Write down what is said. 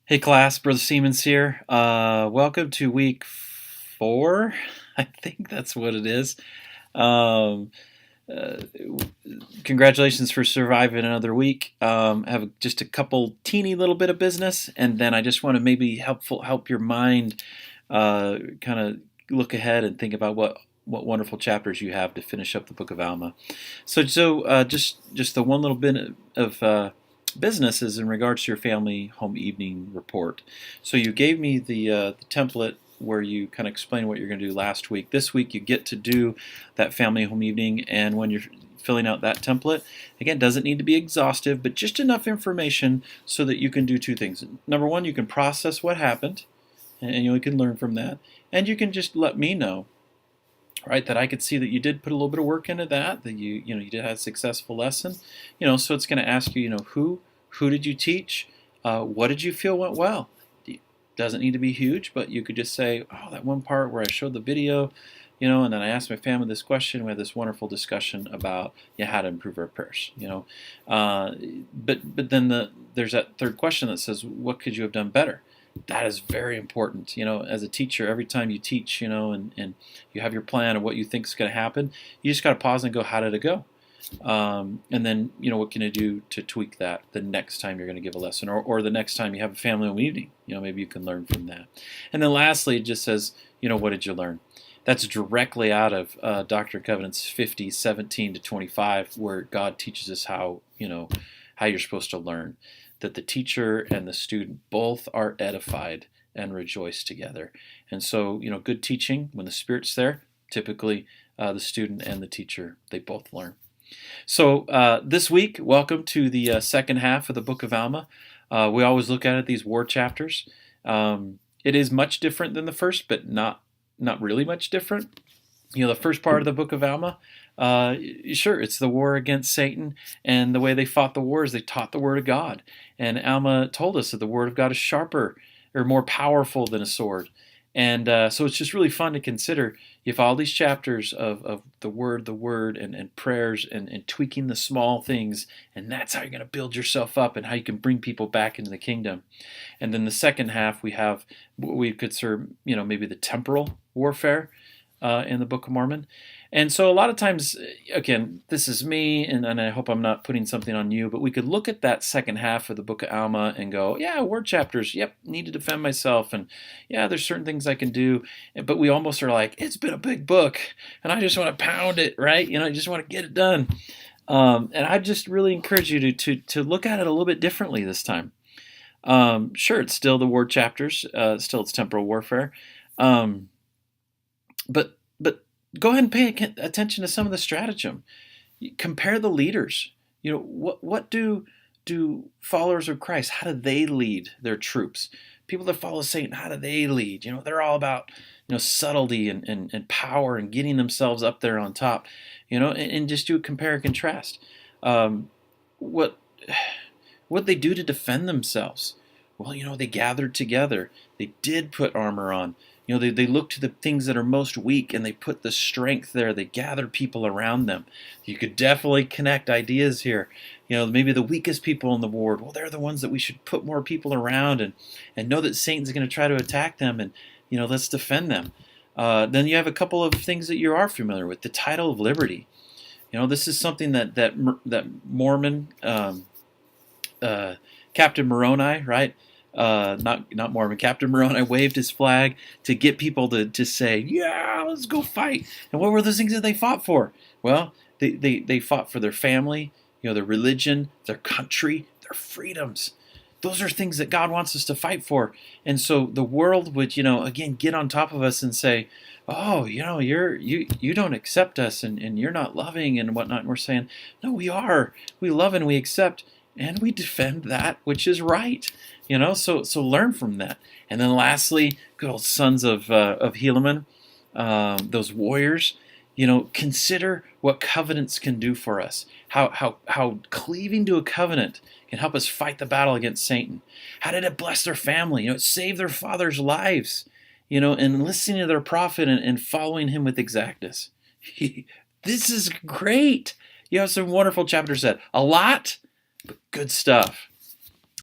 Hey class, Brother Siemens here. Welcome to week 4. I think that's what it is. Um, uh, Congratulations for surviving another week. Have just a couple teeny little bit of business, and then I just want to maybe help your mind kind of look ahead and think about what wonderful chapters you have to finish up the book of Alma. Just the one little bit of business is in regards to your family home evening report. So you gave me the template where you kind of explain what you're going to do last week. This week you get to do that family home evening, and when you're filling out that template, again, doesn't need to be exhaustive, but just enough information so that you can do two things. Number one, you can process what happened, and you can learn from that, and you can just let me know, right, that I could see that you did put a little bit of work into that you did have a successful lesson. So it's going to ask you, who did you teach, what did you feel went well. Doesn't need to be huge, but you could just say, oh, that one part where I showed the video, and then I asked my family this question. We had this wonderful discussion about how to improve our prayers. But then there's that third question that says, what could you have done better? That is very important. As a teacher, every time you teach, and you have your plan of what you think is going to happen, you just got to pause and go, how did it go? And then, what can you do to tweak that the next time you're going to give a lesson, or the next time you have a family home evening? Maybe you can learn from that. And then lastly, it just says, what did you learn? That's directly out of Doctrine and Covenants 50:17-25, where God teaches us how you're supposed to learn, that the teacher and the student both are edified and rejoice together. And so, good teaching, when the Spirit's there, typically the student and the teacher, they both learn. So this week, welcome to the second half of the book of Alma. We always look at it, these war chapters. It is much different than the first, but not really much different. The first part of the book of Alma, sure, it's the war against Satan, and the way they fought the war is they taught the word of God. And Alma told us that the word of God is sharper or more powerful than a sword. And so it's just really fun to consider. You have all these chapters of the word, and prayers, and tweaking the small things, and that's how you're going to build yourself up and how you can bring people back into the kingdom. And then the second half, we have what we consider, maybe the temporal warfare in the Book of Mormon. And so a lot of times, again, this is me, and I hope I'm not putting something on you, but we could look at that second half of the book of Alma and go, yeah, word chapters, yep, need to defend myself, and yeah, there's certain things I can do, but we almost are like, it's been a big book, and I just want to pound it, right? I just want to get it done. And I just really encourage you to look at it a little bit differently this time. Sure, it's still the word chapters, still it's temporal warfare, but go ahead and pay attention to some of the stratagem. Compare the leaders. What do followers of Christ, how do they lead their troops? People that follow Satan, how do they lead? They're all about subtlety and power and getting themselves up there on top. And just do a compare and contrast. What they do to defend themselves? Well, they gathered together. They did put armor on. They look to the things that are most weak, and they put the strength there. They gather people around them. You could definitely connect ideas here. Maybe the weakest people in the ward, well, they're the ones that we should put more people around and know that Satan's going to try to attack them, and let's defend them. Then you have a couple of things that you are familiar with. The title of liberty. This is something that Mormon Captain Moroni, right? Not Mormon. Captain Moroni waved his flag to get people to say, yeah, let's go fight. And what were those things that they fought for? Well, they fought for their family, their religion, their country, their freedoms. Those are things that God wants us to fight for. And so the world would, again, get on top of us and say, oh, you don't accept us, and you're not loving and whatnot. And we're saying, no, we are. We love and we accept, and we defend that which is right. So learn from that. And then lastly, good old sons of Helaman, those warriors. Consider what covenants can do for us. How cleaving to a covenant can help us fight the battle against Satan. How did it bless their family? It saved their fathers' lives. And listening to their prophet and following him with exactness. This is great. You have some wonderful chapters that a lot, but good stuff.